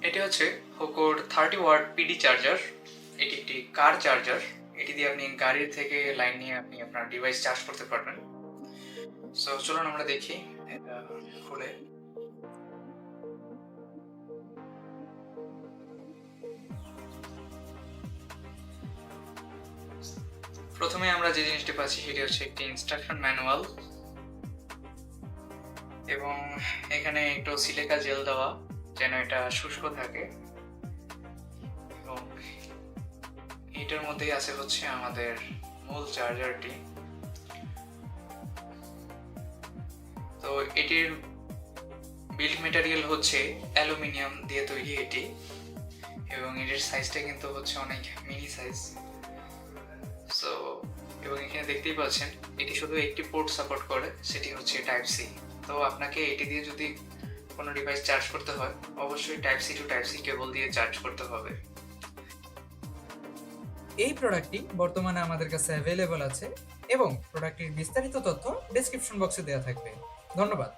এটি হচ্ছে হোকোর 30 watt PD charger. এটি একটি কার চার্জার। এটি দিয়ে আপনি গাড়ির থেকে লাইন নিয়ে আপনি আপনার ডিভাইস চার্জ করতে পারবেন। সো চলুন আমরা দেখি এটা খুলে। প্রথমে আমরা যে জিনিসটি পাচ্ছি সেটি হচ্ছে একটি ইনস্ট্রাকশন ম্যানুয়াল এবং এখানে একটু সিলিকা জেল দেওয়া যেন এটা শুষ্ক থাকে, এবং এটার মধ্যেই আছে হচ্ছে আমাদের মূল চার্জারটি। তো এটির বিল্ড মেটেরিয়াল হচ্ছে অ্যালুমিনিয়াম দিয়ে তৈরি এটি, এবং এটির সাইজটা কিন্তু হচ্ছে অনেক মিনি সাইজ। সো এবং এখানে দেখতেই পাচ্ছেন এটি শুধু একটি পোর্ট সাপোর্ট করে, সেটি হচ্ছে টাইপ সি। তো আপনাকে এটি দিয়ে যদি কোনো ডিভাইস চার্জ করতে হয় অবশ্যই type C to type C cable দিয়ে চার্জ করতে হবে। এই প্রোডাক্টটি বর্তমানে আমাদের কাছে অ্যাভেলেবল আছে এবং প্রোডাক্টটির বিস্তারিত তথ্য ডেসক্রিপশন বক্সে দেওয়া থাকবে। ধন্যবাদ।